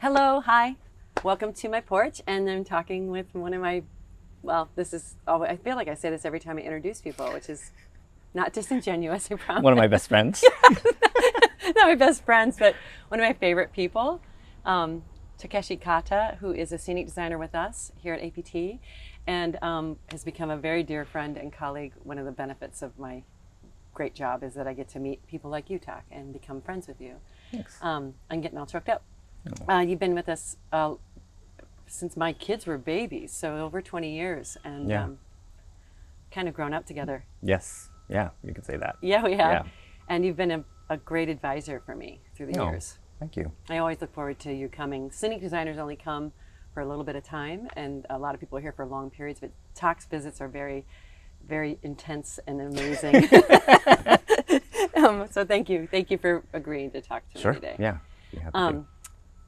Hello, hi. Welcome to my porch. And I'm talking with one of my, I feel like I say this every time I introduce people, which is not disingenuous, I promise. One of my best friends. Not my best friends, but one of my favorite people. Takeshi Kata, who is a scenic designer with us here at APT and has become a very dear friend and colleague. One of the benefits of my great job is that I get to meet people like you, Tak, and become friends with you. Thanks. I'm getting all choked up. You've been with us since my kids were babies, so over 20 years, and kind of grown up together. Yes. Yeah, you could say that. Yeah, we have. Yeah. And you've been a great advisor for me through the years. Thank you. I always look forward to you coming. Scenic designers only come for a little bit of time, and a lot of people are here for long periods, but Tak's visits are very, very intense and amazing. So thank you. Thank you for agreeing to talk to me today. Yeah. Be happy to.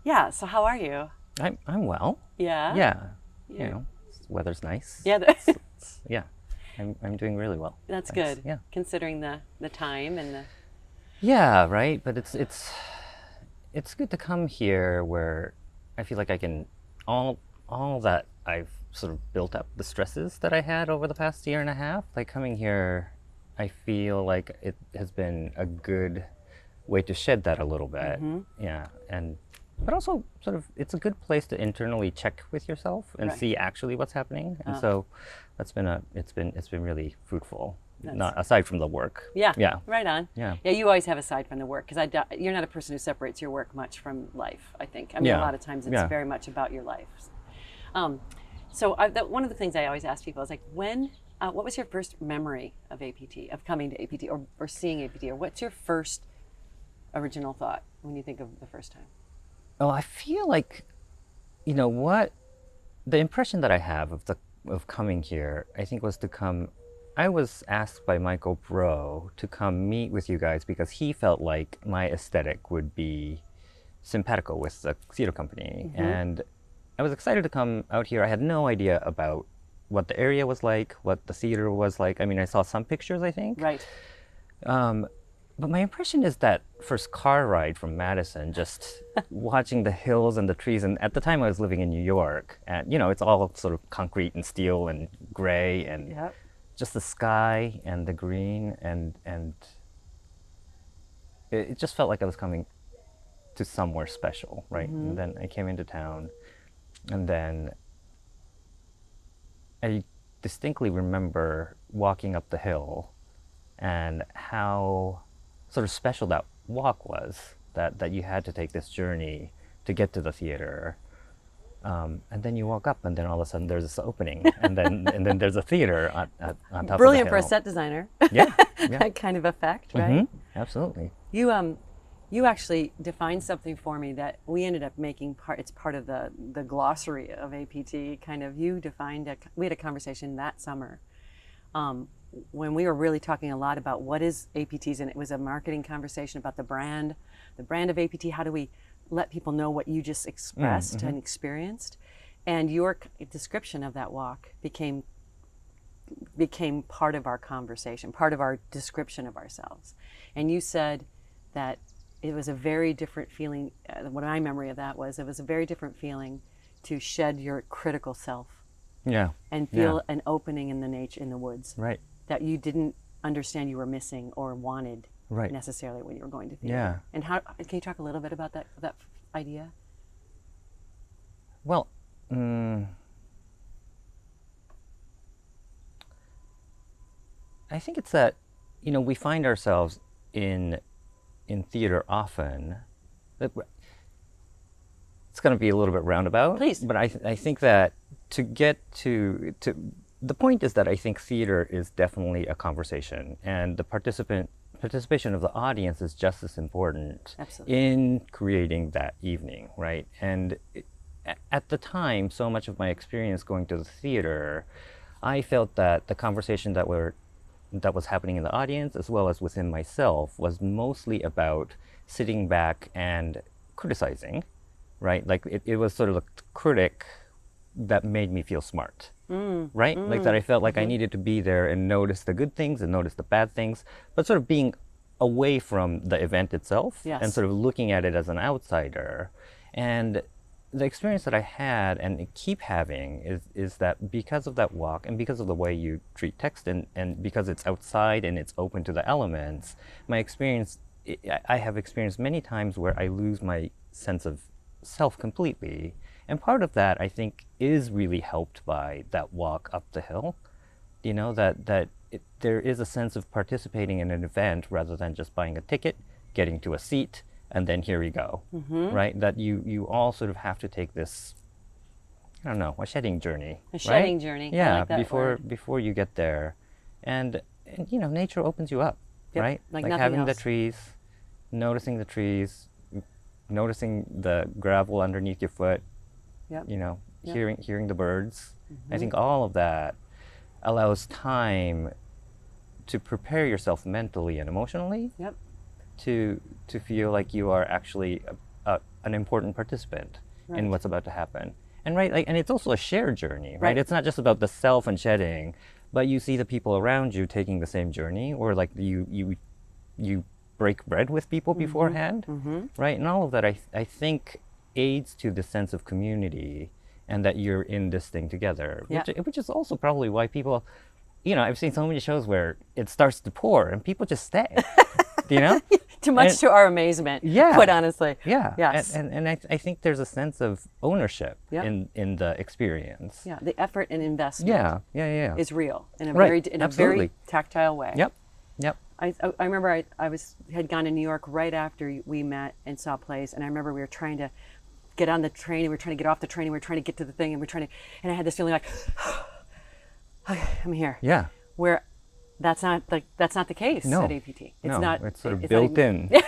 Yeah, so how are you? I'm well. Yeah? Yeah. You know, the weather's nice. Yeah. Yeah. I'm doing really well. That's Thanks. good. Yeah. Considering the time and the... Yeah, right. But it's good to come here where I feel like I can all that I've sort of built up, the stresses that I had over the past year and a half, like coming here, I feel like it has been a good way to shed that a little bit. Mm-hmm. Yeah. But also sort of it's a good place to internally check with yourself and see actually what's happening. And so that's been it's been really fruitful. Not aside from the work. Yeah. Yeah. Right on. Yeah. Yeah, you always have aside from the work, because you're not a person who separates your work much from life, I think. I mean, a lot of times it's very much about your life. So one of the things I always ask people is like, what was your first memory of APT, of coming to APT or seeing APT, or what's your first original thought when you think of the first time? Oh, I feel like, you know what, the impression that I have of coming here, I think was to come. I was asked by Michael Bro to come meet with you guys because he felt like my aesthetic would be simpatico with the theater company, and I was excited to come out here. I had no idea about what the area was like, what the theater was like. I mean, I saw some pictures, I think. Right. But my impression is that first car ride from Madison, just watching the hills and the trees, and at the time I was living in New York, and you know, it's all sort of concrete and steel and gray, and just the sky and the green, and it just felt like I was coming to somewhere special, right? And then I came into town, and then I distinctly remember walking up the hill and how sort of special that walk was, that you had to take this journey to get to the theater, and then you walk up, and then all of a sudden there's this opening, and then there's a theater on top of the hill. Brilliant for a set designer. Yeah. That kind of effect, right? Absolutely. You actually defined something for me that we ended up making it's part of the glossary of APT. Kind of, you defined we had a conversation that summer. When we were really talking a lot about what is APTs, and it was a marketing conversation about the brand of APT. How do we let people know what you just expressed and experienced? And your description of that walk became part of our conversation, part of our description of ourselves. And you said that it was a very different feeling. What my memory of that was, it was a very different feeling to shed your critical self. Yeah. And feel an opening in the woods. Right. That you didn't understand you were missing or wanted necessarily when you were going to theater. Yeah. And how can you talk a little bit about that idea? Well, I think it's that, you know, we find ourselves in theater often. It's going to be a little bit roundabout. Please. But I think that to get to the point is that I think theater is definitely a conversation, and the participation of the audience is just as important in creating that evening, right? And at the time, so much of my experience going to the theater, I felt that the conversation that was happening in the audience as well as within myself was mostly about sitting back and criticizing, right? Like it was sort of a critic that made me feel smart, right? Like that I felt like I needed to be there and notice the good things and notice the bad things, but sort of being away from the event itself and sort of looking at it as an outsider. And the experience that I had and keep having is that because of that walk and because of the way you treat text and because it's outside and it's open to the elements, my experience, I have experienced many times where I lose my sense of self completely. And part of that, I think, is really helped by that walk up the hill. You know, there is a sense of participating in an event rather than just buying a ticket, getting to a seat, and then here we go, right? That you all sort of have to take this, I don't know, a shedding journey. A shedding journey. Yeah, I like that word. before you get there, and you know, nature opens you up, Yep, right? like having nothing the else. trees, noticing the trees, noticing the gravel underneath your foot. Yep. You know, Yep. hearing the birds. I think all of that allows time to prepare yourself mentally and emotionally Yep. to feel like you are actually an important participant Right. in what's about to happen. And right, like, and it's also a shared journey, right? Right. It's not just about the self and shedding, but you see the people around you taking the same journey, or like you break bread with people beforehand, right? And all of that, I think, aids to the sense of community and that you're in this thing together, Yeah. which is also probably why people, you know, I've seen so many shows where it starts to pour and people just stay, you know? Too much And- to our amazement, Yeah. quite honestly. Yeah. Yes. And I think there's a sense of ownership Yep. in the experience. Yeah, the effort and investment Yeah. is real in a Right, very absolutely. tactile way. Yep. I remember I had gone to New York right after we met and saw plays, and I remember we were trying to get on the train, and we were trying to get off the train, and we were trying to get to the thing, and and I had this feeling like, okay, I'm here. Yeah. Where that's not the case No. at APT. It's No, not. it's sort of not built even- in.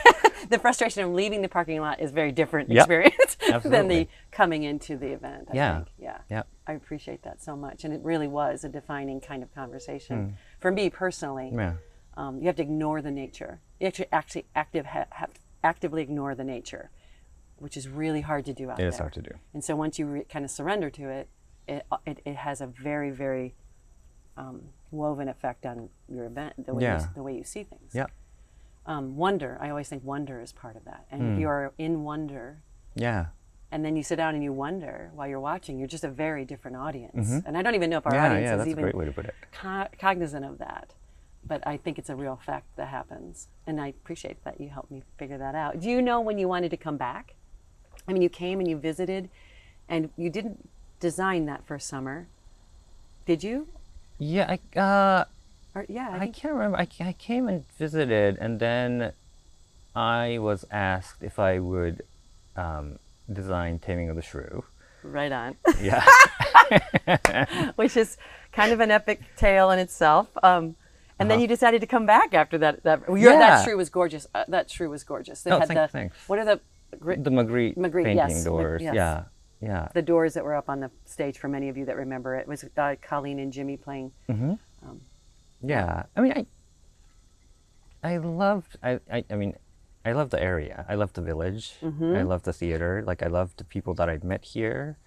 The frustration of leaving the parking lot is very different Yep. experience than Absolutely. the coming into the event. I Yeah. think. Yeah. Yep. I appreciate that so much, and it really was a defining kind of conversation for me personally. Yeah. You have to ignore the nature. You actually actively ignore the nature, which is really hard to do out It there. is hard to do. And so once you kind of surrender to it, it has a very, very woven effect on your event, the way Yeah. the way you see things. Yeah. Wonder. I always think wonder is part of that. And if you're in wonder, Yeah. and then you sit down and you wonder while you're watching, you're just a very different audience. And I don't even know if our Yeah, audience yeah, is that's a even great way to put it. cognizant of that. But I think it's a real fact that happens. And I appreciate that you helped me figure that out. Do you know when you wanted to come back? I mean, you came and you visited, and you didn't design that first summer, did you? Yeah, Or, yeah, I think- can't remember. I came and visited, and then I was asked if I would design Taming of the Shrew. right on. Yeah. Which is kind of an epic tale in itself. And then you decided to come back after that. That Yeah. shrew was gorgeous. That shrew was gorgeous. It Oh, had thanks. What are the The Magritte painting yes, doors. yes. Yeah. Yeah. the doors that were up on the stage for many of you that remember it? It was Colleen and Jimmy playing. Yeah. I mean, I loved, I mean, I love the area. I love the village. I love the theater. Like, I love the people that I've met here.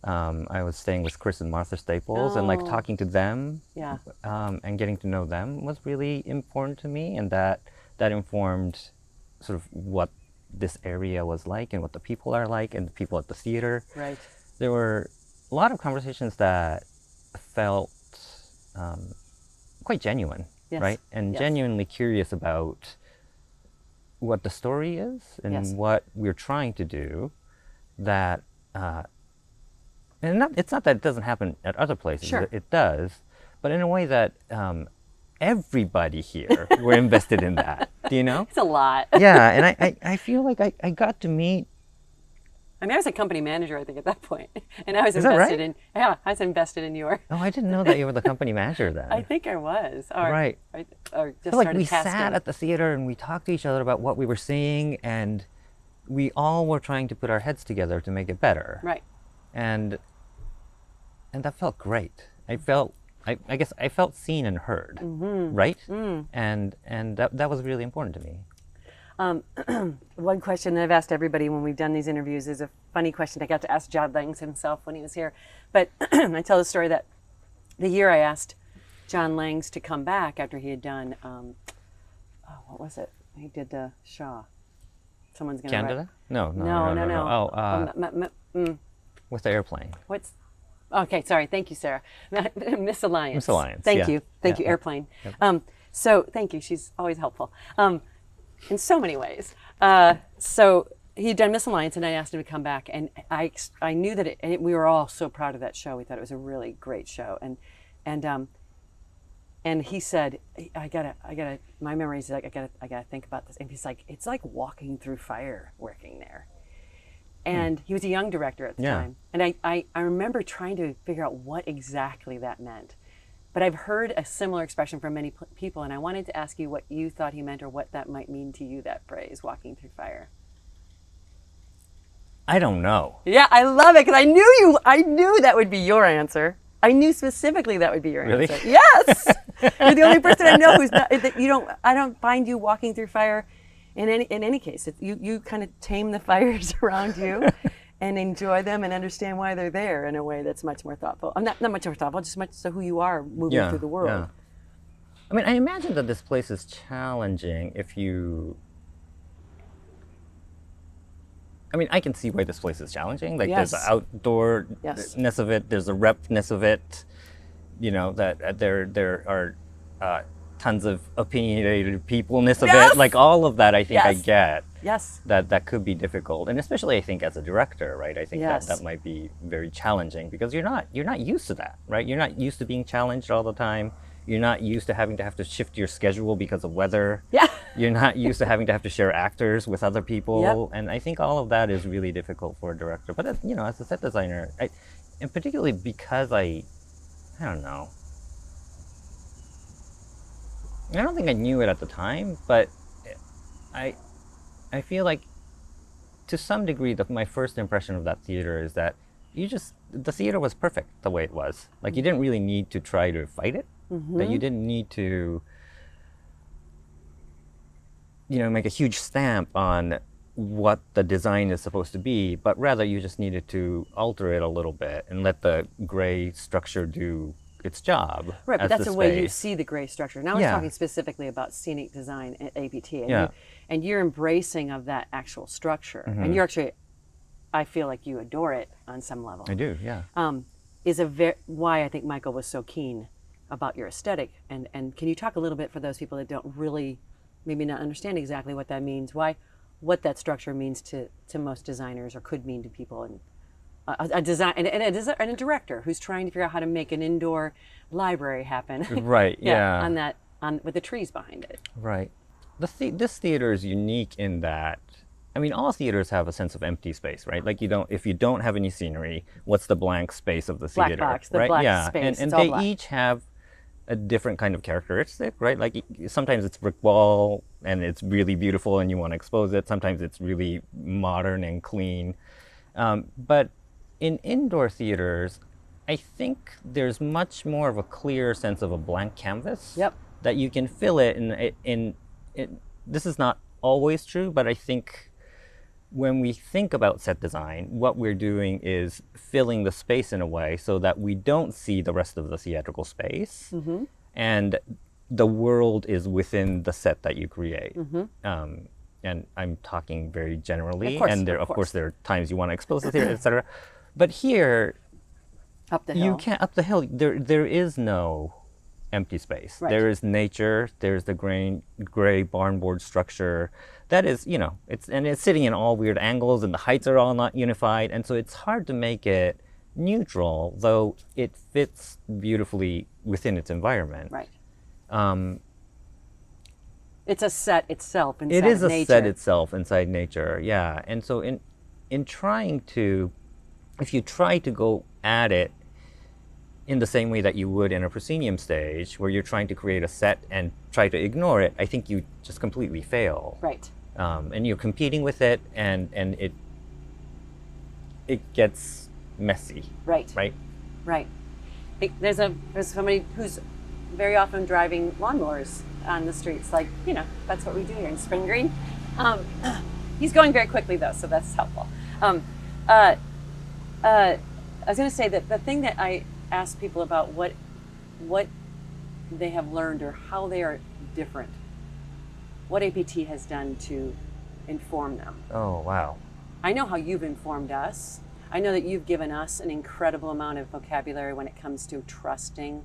I was staying with Chris and Martha Staples, and like Oh. talking to them, Yeah. and getting to know them was really important to me, and that informed sort of what this area was like and what the people are like and the people at the theater. Right. There were a lot of conversations that felt quite genuine, Yes. right? And Yes. genuinely curious about what the story is and Yes. what we're trying to do. That, and it's not that it doesn't happen at other places. Sure. It does, but in a way that everybody here were invested in that. Do you know? It's a lot. Yeah, and I feel like I got to meet. I mean, I was a company manager, I think, at that point, and I was Is that invested right? in. Yeah, I was invested in your. Oh, I didn't know that you were the company manager then. I think I was. Or, Right. Or just So, like, started we casting. sat at the theater and we talked to each other about what we were seeing, and we all were trying to put our heads together to make it better. Right. And that felt great. I guess I felt seen and heard, right? And that was really important to me. One question that I've asked everybody when we've done these interviews is a funny question I got to ask John Langs himself when he was here. But I tell the story that the year I asked John Langs to come back after he had done, what was it? He did Shaw. someone's going to Canada? No, no, No, no, no, no, no. no. Oh, with the airplane. What's okay? Sorry, thank you, Sarah. Misalliance. Misalliance, Thank yeah. you, thank Yeah, you, airplane. So thank you. She's always helpful in so many ways. So he'd done Misalliance, and I asked him to come back, and I knew that we were all so proud of that show. We thought it was a really great show, and he said, I gotta. My memory is like I gotta think about this. And he's like, it's like walking through fire working there. And he was a young director at the time. And I remember trying to figure out what exactly that meant. But I've heard a similar expression from many people, and I wanted to ask you what you thought he meant or what that might mean to you, that phrase, walking through fire. I don't know. Yeah, I love it, because I knew that would be your answer. I knew specifically that would be your Really? answer. Yes! You're the only person I know who's not, I don't find you walking through fire in any case. You kind of tame the fires around you and enjoy them and understand why they're there in a way that's much more thoughtful. Not much more thoughtful, just much so who you are moving through the world. Yeah. I mean, I imagine that this place is challenging if you... I mean, I can see why this place is challenging. Like, there's the outdoorness of it, there's the repness of it, that there are tons of opinionated peopleness of it. Like, all of that, I think I get. Yes. That could be difficult. And especially, I think, as a director, right? I think that might be very challenging because you're not used to that, right? You're not used to being challenged all the time. You're not used to having to shift your schedule because of weather. Yeah. You're not used to having to have to share actors with other people. Yep. And I think all of that is really difficult for a director. But, as a set designer, and particularly because I don't know. I don't think I knew it at the time, but I feel like to some degree my first impression of that theater is that the theater was perfect the way it was. Like, you didn't really need to try to fight it. That you didn't need to make a huge stamp on what the design is supposed to be, but rather you just needed to alter it a little bit and let the gray structure do its job. Right, but that's the space. way you see the gray structure. Now we're talking specifically about scenic design at APT, and you're embracing of that actual structure, and you're actually, I feel like you adore it on some level. I do, yeah. Why I think Michael was so keen about your aesthetic, and can you talk a little bit for those people that don't really maybe not understand exactly what that means, what that structure means to most designers or could mean to people, and a director who's trying to figure out how to make an indoor library happen. Right, yeah. With the trees behind it. Right. This theater is unique in that, I mean, all theaters have a sense of empty space, right? Like, if you don't have any scenery, what's the blank space of the theater? Black box, the right? black space. And they each have a different kind of characteristic, right? Like, sometimes it's brick wall and it's really beautiful and you want to expose it. Sometimes it's really modern and clean. But in indoor theaters, I think there's much more of a clear sense of a blank canvas. Yep. That you can fill it in. This is not always true, but I think when we think about set design, what we're doing is filling the space in a way so that we don't see the rest of the theatrical space, and the world is within the set that you create. And I'm talking very generally, and of course there are times you want to expose the theater, etc. But here, up the hill, you can't. Up the hill, there is no empty space. Right. There is nature. There's the gray barnboard structure. That is, it's sitting in all weird angles, and the heights are all not unified, and so it's hard to make it neutral, though it fits beautifully within its environment. Right. It's a set itself inside nature. It is a set itself inside nature, yeah. And so in trying to, if you try to go at it in the same way that you would in a proscenium stage, where you're trying to create a set and try to ignore it, I think you just completely fail. Right. And you're competing with it, and it gets messy. Right. Right. Right. There's somebody who's very often driving lawnmowers on the streets, like, that's what we do here in Spring Green. He's going very quickly though, so that's helpful. I was going to say that the thing that I ask people about what they have learned or how they are different, what APT has done to inform them. Oh, wow. I know how you've informed us. I know that you've given us an incredible amount of vocabulary when it comes to trusting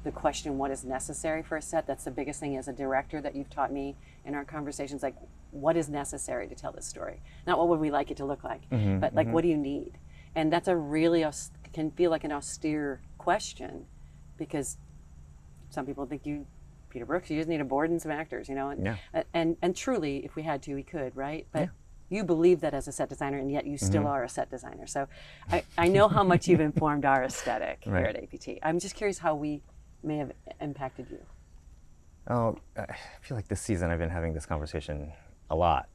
the question, what is necessary for a set. That's the biggest thing as a director that you've taught me in our conversations, like what is necessary to tell this story, not what would we like it to look like, but like what do you need. And that's a really can feel like an austere question, because some people think Peter Brooks, you just need a board and some actors, and truly if we had to we could, right? But you believe that as a set designer, and yet you still are a set designer. So I know how much you've informed our aesthetic here at APT. I'm just curious how we may have impacted you. Oh, I feel like this season I've been having this conversation a lot.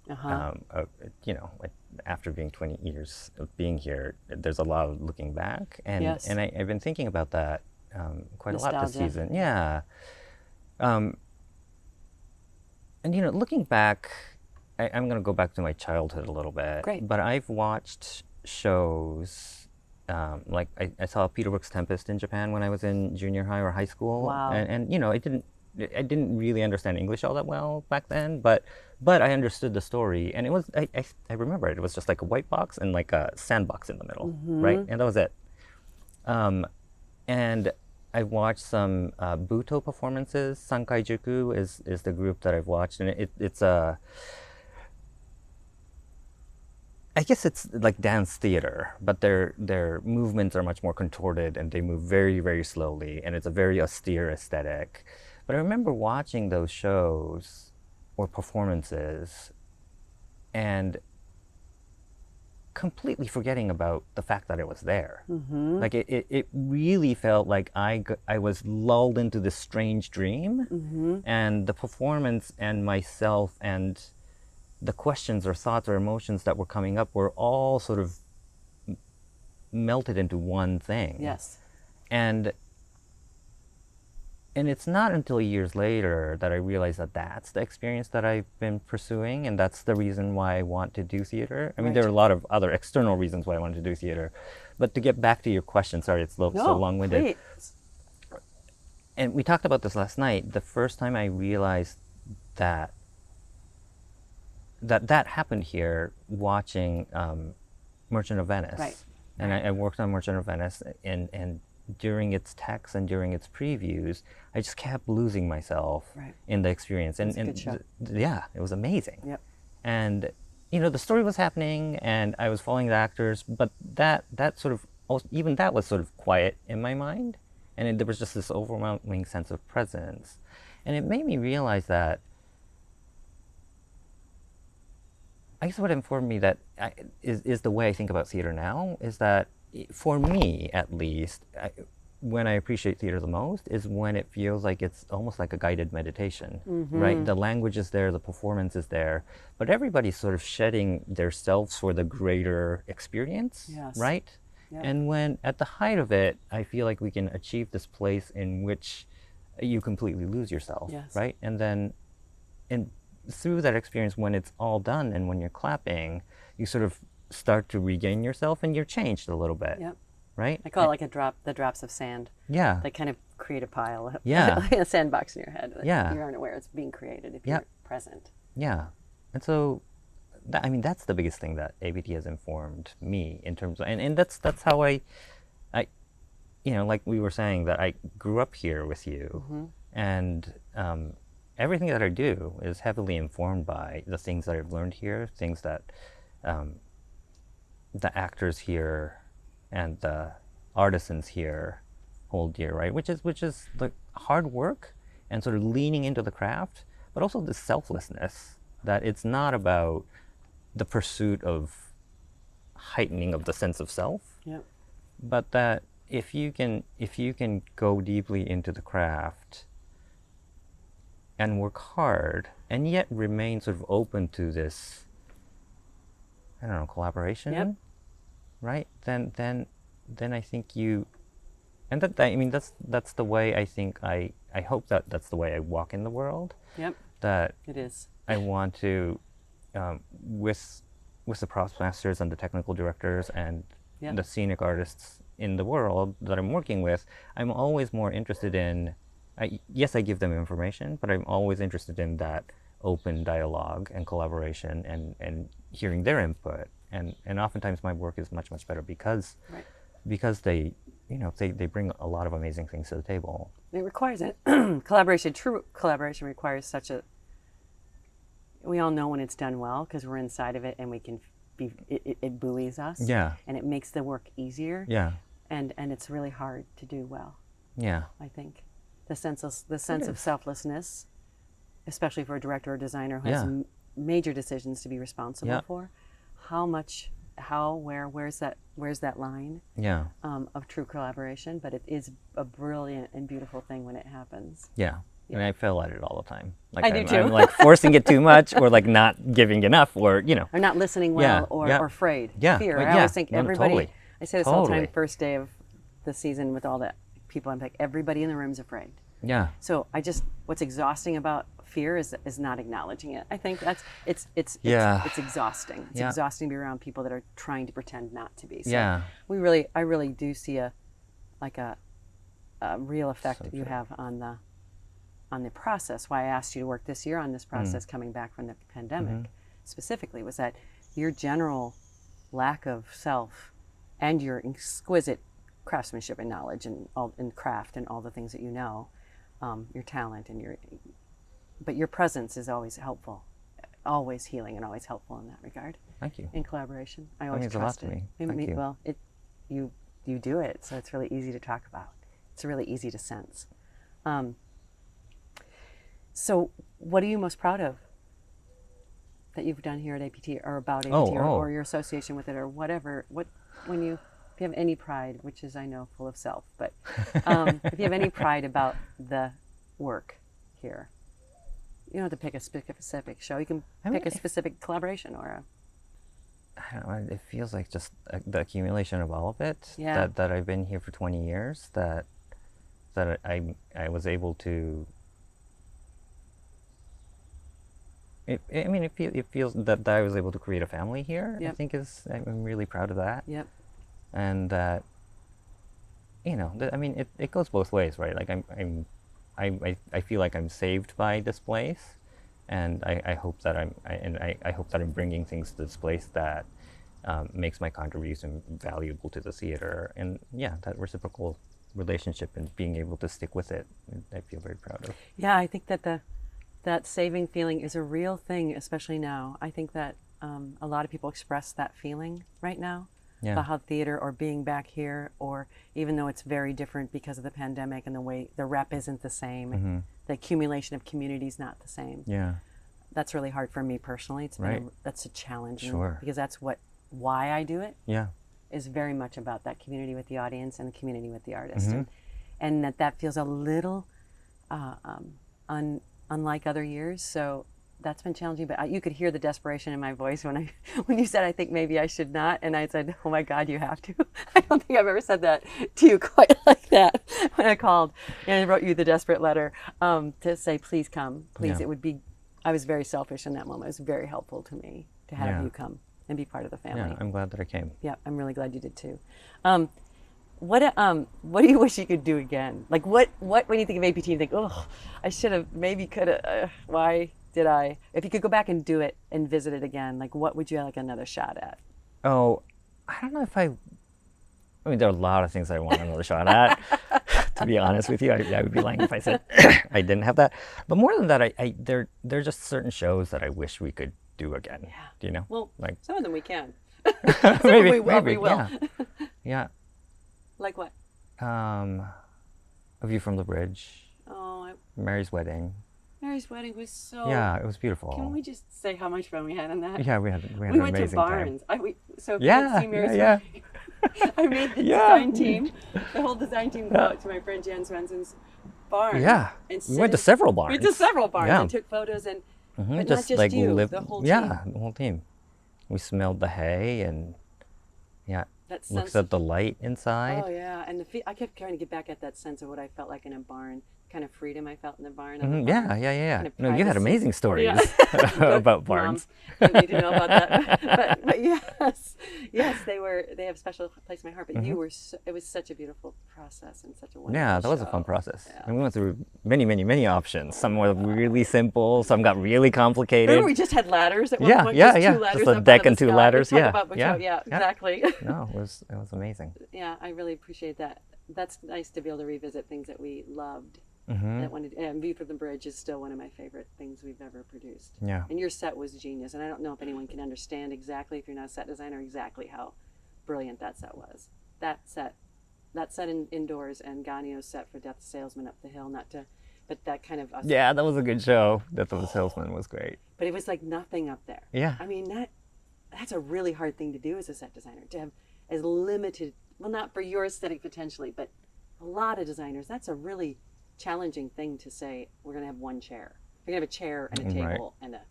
After being 20 years of being here, there's a lot of looking back, and I've been thinking about that quite Nostalgia. a lot this season. Yeah. And looking back, I'm going to go back to my childhood a little bit. Great. But I've watched shows. Like I saw Peter Brook's Tempest in Japan when I was in junior high or high school. Wow. And I didn't really understand English all that well back then, but I understood the story, and it was I remember it was just like a white box and like a sandbox in the middle, right? And that was it. And I watched some Buto performances. Sankai Juku is the group that I've watched, and it's I guess it's like dance theater, but their movements are much more contorted, and they move very, very slowly, and it's a very austere aesthetic. But I remember watching those shows or performances and completely forgetting about the fact that it was there. Like it really felt like I was lulled into this strange dream, and the performance and myself and the questions or thoughts or emotions that were coming up were all sort of melted into one thing. Yes. And it's not until years later that I realized that that's the experience that I've been pursuing, and that's the reason why I want to do theater. I mean, there are a lot of other external reasons why I want to do theater. But to get back to your question, sorry, it's so long-winded. Please. And we talked about this last night. The first time I realized that happened here watching Merchant of Venice. Right. And I worked on Merchant of Venice, and during its text and during its previews, I just kept losing myself in the experience. And, a good show. Yeah, it was amazing. Yep. And the story was happening, and I was following the actors, but that sort of, even that was sort of quiet in my mind, and there was just this overwhelming sense of presence. And it made me realize that, I guess what informed me that is the way I think about theater now, is that for me, at least, when I appreciate theater the most is when it feels like it's almost like a guided meditation, right? The language is there, the performance is there, but everybody's sort of shedding their selves for the greater experience, right? Yep. And when at the height of it, I feel like we can achieve this place in which you completely lose yourself, right? And then, through that experience, when it's all done and when you're clapping, you sort of start to regain yourself, and you're changed a little bit, right? I call it like the drops of sand. Yeah. They kind of create a pile, like a sandbox in your head. You aren't aware it's being created if you're present. Yeah. And so, that's the biggest thing that ABT has informed me in terms of, and that's how I, like we were saying, that I grew up here with you, and everything that I do is heavily informed by the things that I've learned here, things that the actors here and the artisans here hold dear, right? Which is the hard work and sort of leaning into the craft, but also the selflessness, that it's not about the pursuit of heightening of the sense of self, but that if you can go deeply into the craft and work hard and yet remain sort of open to this, I don't know, collaboration, right? Then I think you, and that's the way I think I hope that that's the way I walk in the world. Yep. That it is. I want to, with the props masters and the technical directors and the scenic artists in the world that I'm working with, I'm always more interested in, yes, I give them information, but I'm always interested in that, open dialogue and collaboration and hearing their input. And oftentimes my work is much, much better because they, they bring a lot of amazing things to the table. It requires it. Collaboration, true collaboration requires such a, we all know when it's done well because we're inside of it and we can be, it buoys us. Yeah. And it makes the work easier. Yeah. And it's really hard to do well. Yeah. I think the sense of selflessness, especially for a director or designer who has major decisions to be responsible for, where's that line of true collaboration, but it is a brilliant and beautiful thing when it happens. Yeah. And I fail at it all the time. Like I do too. I'm like forcing it too much, or like not giving enough, or or not listening well, or afraid. Fear. I always think everybody. Totally. I say this all the time. First day of the season with all the people, I'm like, everybody in the room's afraid. Yeah. So what's exhausting about fear is not acknowledging it. I think it's exhausting. It's exhausting to be around people that are trying to pretend not to be. So I really do see a real effect that you have on the process. Why I asked you to work this year on this process coming back from the pandemic specifically was that your general lack of self and your exquisite craftsmanship and knowledge and craft and all the things that you know, your talent but your presence is always helpful, always healing and always helpful in that regard. Thank you. In collaboration, I always trust it. That means a lot to me. Thank you. Well, you do it, so it's really easy to talk about. It's really easy to sense. So, what are you most proud of that you've done here at APT, or about APT, or your association with it, or whatever? If you have any pride, which is, I know, full of self, but if you have any pride about the work here, you don't have to pick a specific show. You can pick a specific collaboration or I don't know. It feels like just the accumulation of all of it. Yeah. That I've been here for 20 years. That I was able to. It feels that I was able to create a family here. Yep. I think I'm really proud of that. Yep. And that, it goes both ways, right? Like I feel like I'm saved by this place, and I hope that I hope that I'm bringing things to this place that makes my contribution valuable to the theater, and that reciprocal relationship and being able to stick with it, I feel very proud of. Yeah, I think that saving feeling is a real thing, especially now. I think that a lot of people express that feeling right now. About how theater or being back here, or even though it's very different because of the pandemic and the way the rep isn't the same, the accumulation of community is not the same. Yeah, that's really hard for me personally. It's that's a challenge. Sure. Because that's why I do it. Yeah, is very much about that community with the audience and the community with the artist, and that feels a little unlike other years. So that's been challenging, but you could hear the desperation in my voice when you said, I think maybe I should not, and I said, oh my God, you have to. I don't think I've ever said that to you quite like that when I called and I wrote you the desperate letter to say, please come, please. It would be, I was very selfish in that moment. It was very helpful to me to have you come and be part of the family. Yeah, I'm glad that I came. Yeah, I'm really glad you did too. What do you wish you could do again? Like when you think of APT, you think, oh, I should have, maybe could have, why did I? If you could go back and do it and visit it again, like what would you like another shot at? Oh, I don't know if there are a lot of things I want another shot at. To be honest with you, I would be lying if I said I didn't have that. But more than that, there are just certain shows that I wish we could do again. Yeah. Do you know? Well, like some of them we can. maybe we will. Yeah. Yeah. Like what? A View from the Bridge. Oh. Mary's Wedding. Mary's Wedding was so... Yeah, it was beautiful. Can we just say how much fun we had on that? Yeah, we had an amazing time. We went to Barnes. So yeah, see Mary's yeah. I made the design team, the whole design team go out to my friend Jan Svensson's barn. Yeah, we went to several barns. We went to several barns and took photos, and but not just you, the whole team. Yeah, the whole team. We smelled the hay and looked at the light inside. Oh yeah, and I kept trying to get back at that sense of what I felt like in a barn, kind of freedom I felt in the barn. Yeah. Kind of No, you had privacy. amazing stories Yeah. about Mom, barns. you need to know about that. But yes, yes, they have a special place in my heart. But it was such a beautiful process and such a wonderful Yeah, that was a show. fun process. Yeah. And we went through many options. Some were really simple, some got really complicated. Remember we just had ladders at one point? Yeah. Two ladders Just a up deck out of and the two sky. ladders. Talk Yeah. about yeah, exactly. No, it was amazing. Yeah, I really appreciate that. That's nice to be able to revisit things that we loved. And View from the Bridge is still one of my favorite things we've ever produced. Yeah. And your set was genius. And I don't know if anyone can understand exactly, if you're not a set designer, exactly how brilliant that set was. That set indoors, and Ganyo's set for Death Salesman Up the Hill, but that kind of... Yeah, that was a good show. Death of the Salesman was great. But it was like nothing up there. Yeah. I mean, that's a really hard thing to do as a set designer, to have as limited, well, not for your aesthetic potentially, but a lot of designers, that's a really challenging thing to say, we're going to have one chair. We're going to have a chair and a table and a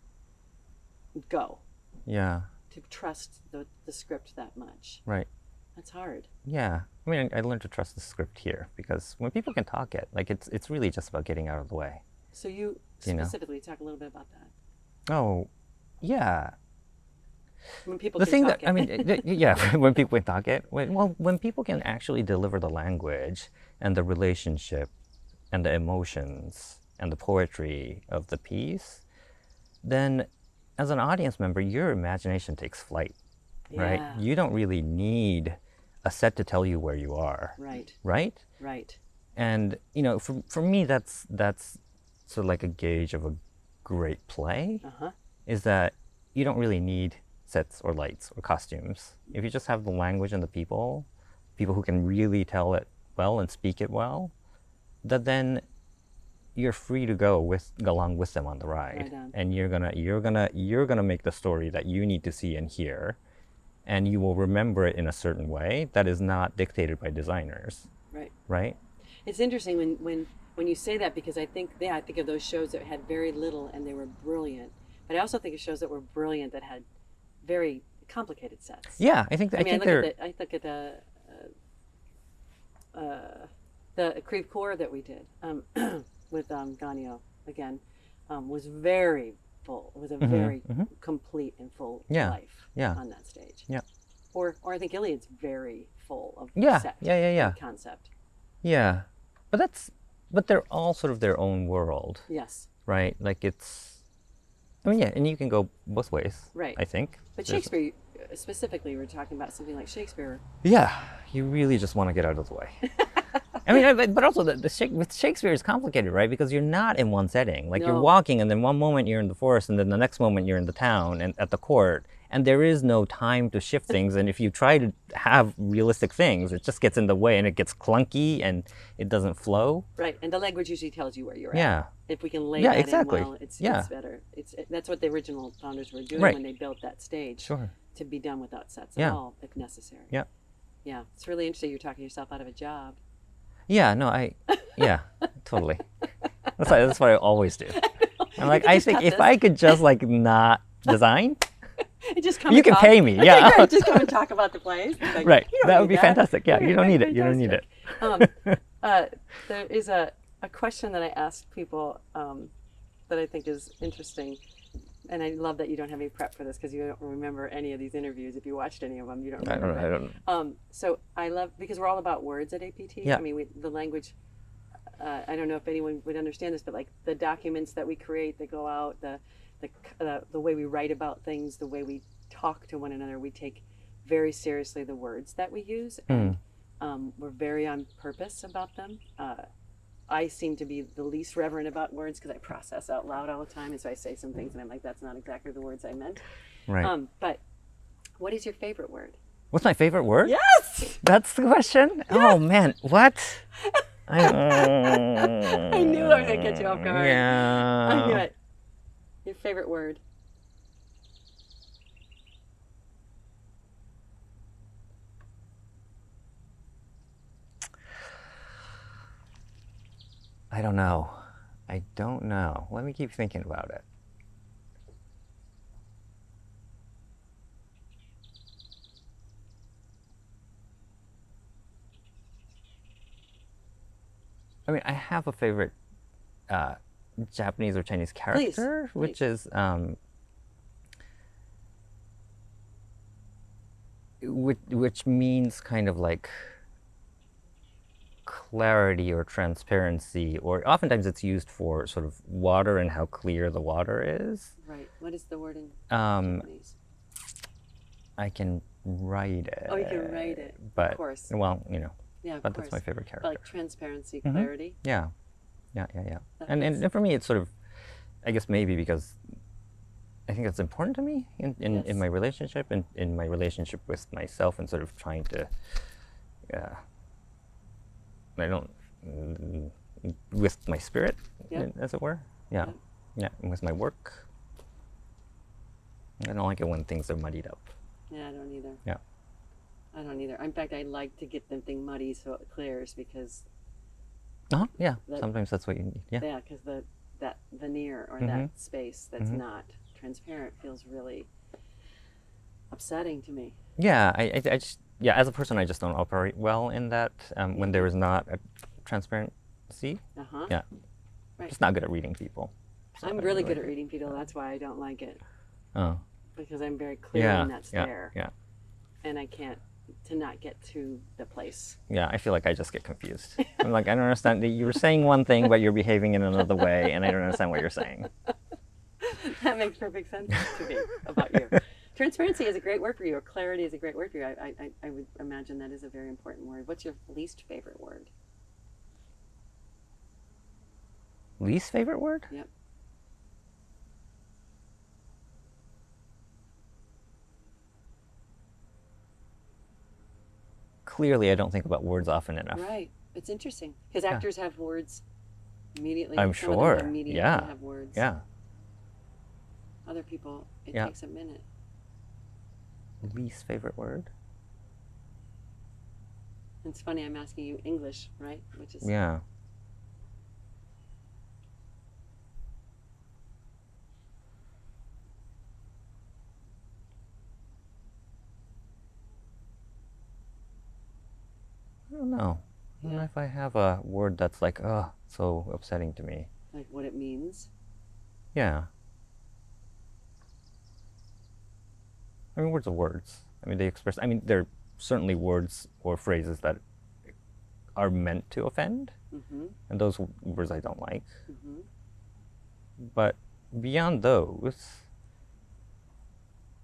go. Yeah. To trust the script that much. Right. That's hard. Yeah. I mean, I learned to trust the script here because when people can talk it, like it's really just about getting out of the way. So you specifically talk a little bit about that. Oh, yeah. When people the can thing talk that I mean, yeah, when people can talk it, when people can actually deliver the language and the relationship and the emotions and the poetry of the piece, then as an audience member, your imagination takes flight, right? Yeah. You don't really need a set to tell you where you are. Right. Right? Right. And, for me, that's sort of like a gauge of a great play, is that you don't really need sets or lights or costumes. If you just have the language and the people who can really tell it well and speak it well, that then you're free to go along with them on the ride. Right on. And you're gonna make the story that you need to see and hear, and you will remember it in a certain way that is not dictated by designers. Right. Right? It's interesting when you say that, because I think of those shows that had very little and they were brilliant. But I also think of shows that were brilliant that had very complicated sets. Yeah, I think I look at the Creve Coeur that we did with Ganyo again was very full. It was a very complete and full life on that stage. Yeah. Or I think Iliad's very full of set Yeah. concept. Yeah, but they're all sort of their own world. Yes. Right? Like and you can go both ways. Right. I think. But Shakespeare, specifically, we're talking about something like Shakespeare. Yeah, you really just want to get out of the way. I mean, but also with Shakespeare is complicated, right? Because you're not in one setting. Like you're walking, and then one moment you're in the forest, and then the next moment you're in the town and at the court, and there is no time to shift things. And if you try to have realistic things, it just gets in the way, and it gets clunky, and it doesn't flow. Right, and the language usually tells you where you're at. at. If we can lay that exactly. in well, it's better. That's what the original founders were doing when they built that stage. Sure. To be done without sets at all, if necessary. Yeah. Yeah, it's really interesting. You're talking yourself out of a job. Yeah, no, totally. That's what I always do. I'm like, I think if I could just not design, you can pay me. Yeah, okay, just come and talk about the plays. Like, right, that would be fantastic. Yeah, you don't need it. You don't need it. There is a question that I ask people that I think is interesting. And I love that you don't have any prep for this, because you don't remember any of these interviews. If you watched any of them, you don't remember. I don't. So I love, because we're all about words at APT. Yeah. I mean, the language, I don't know if anyone would understand this, but like the documents that we create that go out, the way we write about things, the way we talk to one another, we take very seriously the words that we use. And we're very on purpose about them. I seem to be the least reverent about words because I process out loud all the time, and so I say some things and I'm like, that's not exactly the words I meant. Right. But what is your favorite word? What's my favorite word? Yes! That's the question? Yes. Oh, man. What? I knew I was going to catch you off guard. Yeah. I knew it. Your favorite word? I don't know. Let me keep thinking about it. I mean, I have a favorite Japanese or Chinese Please, character, which please. is which means kind of like clarity or transparency, or oftentimes it's used for sort of water and how clear the water is. Right. What is the word in Um, Japanese? I can write it. Oh, you can write it. But, of course. well, you know, Yeah, of but course. that's my favorite character. But like transparency, clarity. Yeah, yeah, yeah, yeah. That And, makes- and for me, it's sort of, I guess maybe because I think it's important to me in Yes. my relationship and in my relationship with myself, and sort of trying to, I don't, with my spirit, Yep. as it were. Yeah. Yep. Yeah, and with my work. I don't like it when things are muddied up. Yeah, I don't either. Yeah. I don't either. In fact, I like to get the thing muddy so it clears because Yeah. That- Sometimes that's what you need. Yeah. yeah, because that veneer or that space that's not transparent feels really upsetting to me. Yeah. I just, yeah, as a person, I just don't operate well in that when there is not a transparency. Uh huh. Yeah. Right. Just not good at reading people. So I'm I really good at reading people. That's why I don't like it Oh. because I'm very clear Yeah. when that's Yeah. there, Yeah. and I can't to not get to the place. Yeah, I feel like I just get confused. I'm like, I don't understand. You were saying one thing, but you're behaving in another way, and I don't understand what you're saying. That makes perfect sense to me about you. Transparency is a great word for you, or clarity is a great word for you. I would imagine that is a very important word. What's your least favorite word? Least favorite word? Yep. Clearly, I don't think about words often enough. Right. It's interesting because actors have words immediately. I'm Some of them sure. immediately Yeah. have words. Yeah. Other people, it Yeah. takes a minute. Least favorite word? It's funny. I'm asking you English, right? Which is Yeah. I don't know. I don't know if I have a word that's like, oh, so upsetting to me. like what it means. Yeah. I mean, words are words. I mean, they express, I mean, there are certainly words or phrases that are meant to offend, Mm-hmm. and those words I don't like. Mm-hmm. But beyond those,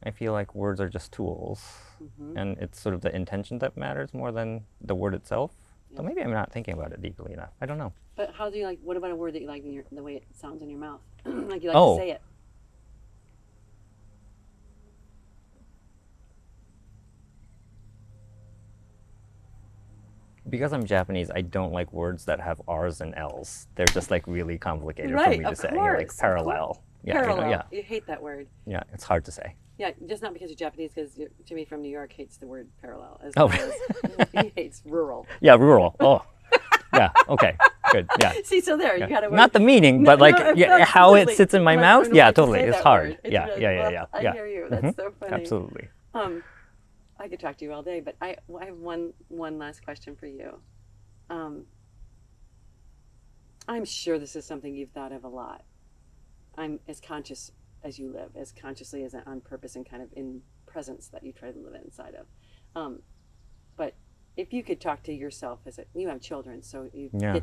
I feel like words are just tools, Mm-hmm. and it's sort of the intention that matters more than the word itself. So Yeah. maybe I'm not thinking about it deeply enough. I don't know. But how do you like? What about a word that you like in the way it sounds in your mouth? Like you like Oh. to say it. Because I'm Japanese, I don't like words that have R's and L's. They're just like really complicated for Right, me to of say. course, Like of parallel. Yeah, you know, Parallel. yeah, You hate that word. yeah. It's hard to say. Yeah, just not because you're Japanese, because Jimmy from New York hates the word parallel as Oh. well as he hates rural. Yeah, rural. Oh, yeah. Okay, good. Yeah. See, so there you got to. Not the meaning, but like yeah, how it sits in my mouth. Right, Yeah, to totally. say It's that hard. word. It's Yeah, really yeah, yeah, rough. yeah, I yeah. hear you. That's so funny. Absolutely. I could talk to you all day, but I have one last question for you. I'm sure this is something you've thought of a lot. I'm as conscious as you live, as consciously as on purpose and kind of in presence that you try to live inside of. But if you could talk to yourself you have children, so Yeah.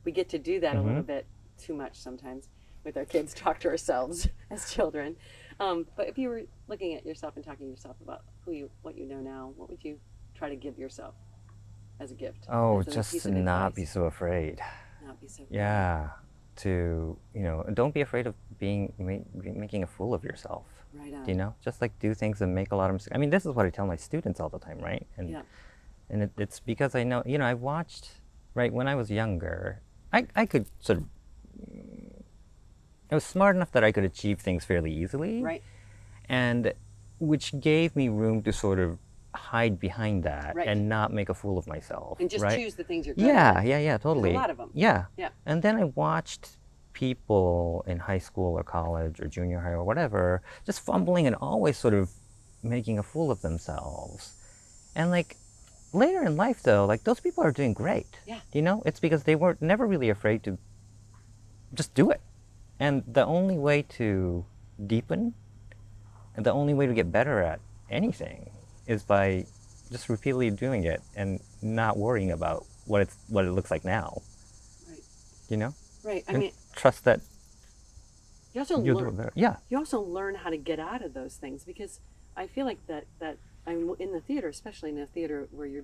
we get to do that a little bit too much sometimes with our kids, talk to ourselves as children. But if you were looking at yourself and talking to yourself about what you know now, what would you try to give yourself as a gift? Oh, as a just piece to of not advice? be so afraid. Not be so. Yeah. To, don't be afraid of making a fool of yourself. Right on. Just like do things and make a lot of mistakes. I mean, this is what I tell my students all the time, right? And Yeah. and it's because I know, I watched, right, when I was younger, I could sort of, I was smart enough that I could achieve things fairly easily. Right. And which gave me room to sort of hide behind that Right. and not make a fool of myself. And just right? choose the things you're good Yeah, at. yeah, totally. There's a lot of them. Yeah. Yeah. And then I watched people in high school or college or junior high or whatever just fumbling and always sort of making a fool of themselves. And like later in life though, like those people are doing great. Yeah. It's because they weren't never really afraid to just do it. And the only way to deepen and the only way to get better at anything is by just repeatedly doing it and not worrying about what it looks like now. Right. You know? Right. I and mean, trust that you also you'll do learn. it better. Yeah. You also learn how to get out of those things, because I feel like that I'm in the theater, especially in a theater where you're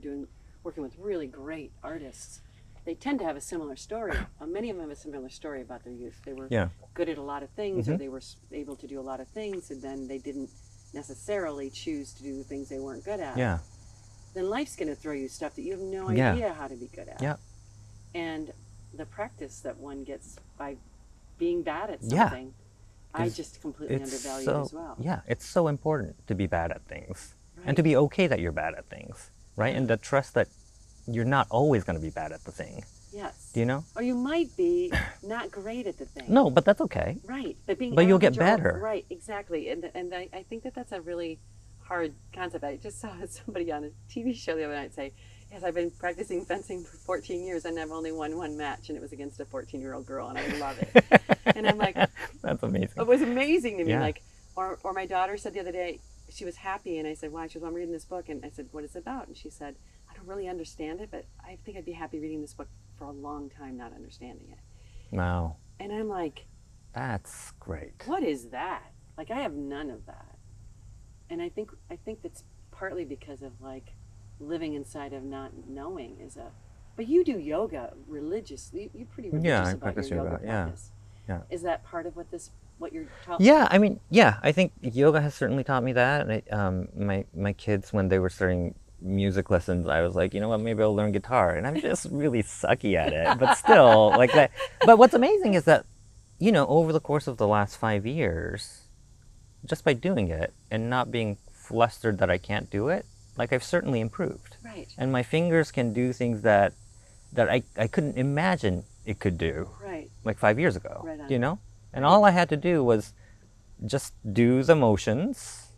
working with really great artists. They tend to have a similar story. Many of them have a similar story about their youth. They were good at a lot of things, or they were able to do a lot of things, and then they didn't necessarily choose to do the things they weren't good at. Yeah. Then life's going to throw you stuff that you have no idea how to be good at. Yeah. And the practice that one gets by being bad at something, I just completely undervalue as well. Yeah, it's so important to be bad at things, and to be okay that you're bad at things, right? And the trust that you're not always going to be bad at the thing. Yes. Do you know? Or you might be not great at the thing. No, but that's okay. Right. But you'll get better. Right, exactly. And I think that's a really hard concept. I just saw somebody on a TV show the other night say, yes, I've been practicing fencing for 14 years and I've only won one match, and it was against a 14-year-old girl, and I love it. And I'm like, that's amazing. It was amazing to me. Yeah. Like, or my daughter said the other day, she was happy, and I said, why? She goes, well, I'm reading this book. And I said, what is it about? And she said, I don't really understand it, but I think I'd be happy reading this book for a long time not understanding it. Wow. And I'm like, that's great. What is that? Like, I have none of that. And I think that's partly because of, like, living inside of not knowing is a... But you do yoga religiously. You're pretty religious about your yoga practice. Yeah. Is that part of what you're taught? Yeah, I mean, I think yoga has certainly taught me that. And my kids, when they were starting music lessons, I was like, you know what, maybe I'll learn guitar. And I'm just really sucky at it, but still, like that. But what's amazing is that, you know, over the course of the last 5 years, just by doing it and not being flustered that I can't do it, like, I've certainly improved. Right. And my fingers can do things that I couldn't imagine it could do. Right. Like 5 years ago. Right on. You know? And all I had to do was just do the motions,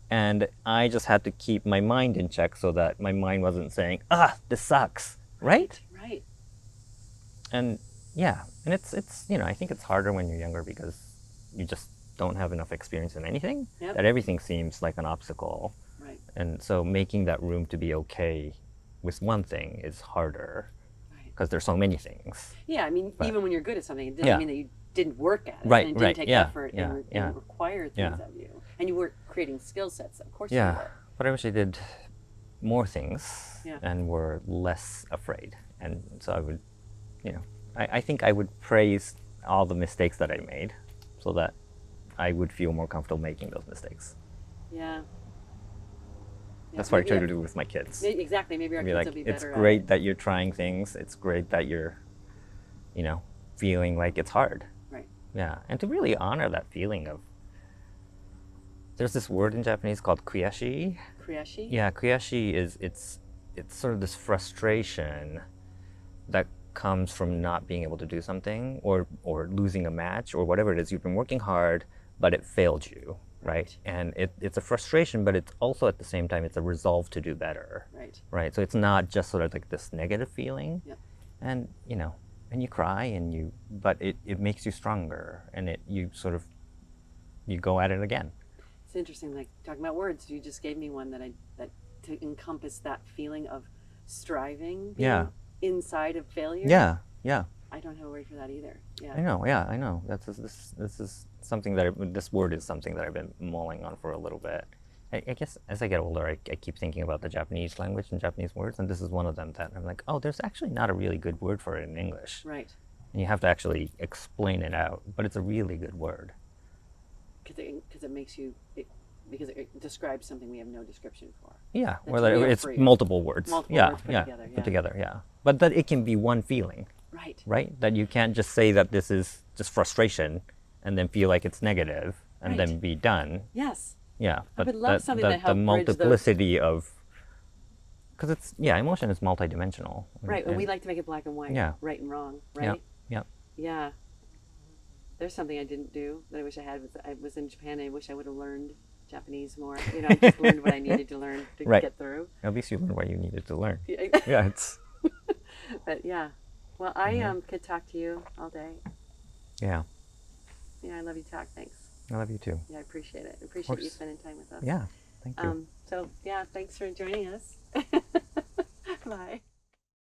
and I just had to keep my mind in check so that my mind wasn't saying, this sucks. Right? Right. And and it's you know, I think it's harder when you're younger because you just don't have enough experience in anything. Yep. That everything seems like an obstacle. Right. And so making that room to be okay with one thing is harder because there's so many things. Yeah, I mean, even when you're good at something, it doesn't mean that you didn't work at it. Right, and it didn't take effort and require things of you. And you were creating skill sets, of course you were. But I wish I did more things and were less afraid. And so I would, you know, I think I would praise all the mistakes that I made so that I would feel more comfortable making those mistakes. Yeah. That's what I try to do with my kids. Exactly. Maybe our kids will be better. It's great that you're trying things. It's great that you're, you know, feeling like it's hard. Right. Yeah. And to really honor that feeling of, there's this word in Japanese called kuyashi. Kuyashi? Yeah, kuyashi it's sort of this frustration that comes from not being able to do something or losing a match or whatever it is. You've been working hard, but it failed you. Right. And it's a frustration, but it's also at the same time, it's a resolve to do better. Right. Right. So it's not just sort of like this negative feeling. Yep. And, you know, and you cry but it makes you stronger and you go at it again. It's interesting, like talking about words, you just gave me one that to encompass that feeling of striving being inside of failure. Yeah. Yeah. I don't have a word for that either. Yeah. I know. Yeah, I know. This is something this word is something that I've been mulling on for a little bit. I guess as I get older, I keep thinking about the Japanese language and Japanese words, and this is one of them that I'm like, oh, there's actually not a really good word for it in English. Right. And you have to actually explain it out, but it's a really good word. Because it makes you, because it describes something we have no description for. Yeah, whether it's multiple words. Multiple words put together. Yeah. But that it can be one feeling. Right. Right? That you can't just say that this is just frustration and then feel like it's negative and then be done. Yes. Yeah. But I would love something that helped the multiplicity of, because it's, emotion is multidimensional. Right. And we like to make it black and white. Yeah. Right and wrong. Right? Yeah. Yeah. There's something I didn't do that I wish I had. I was in Japan and I wish I would have learned Japanese more. You know, I just learned what I needed to learn to get through. At least you learned what you needed to learn. Yeah, it's... But yeah. Well, I could talk to you all day. Yeah. Yeah, I love you, talk. Thanks. I love you too. Yeah, I appreciate it. I Of appreciate you course. spending time with us. Yeah. Thank you. So, yeah, thanks for joining us. Bye.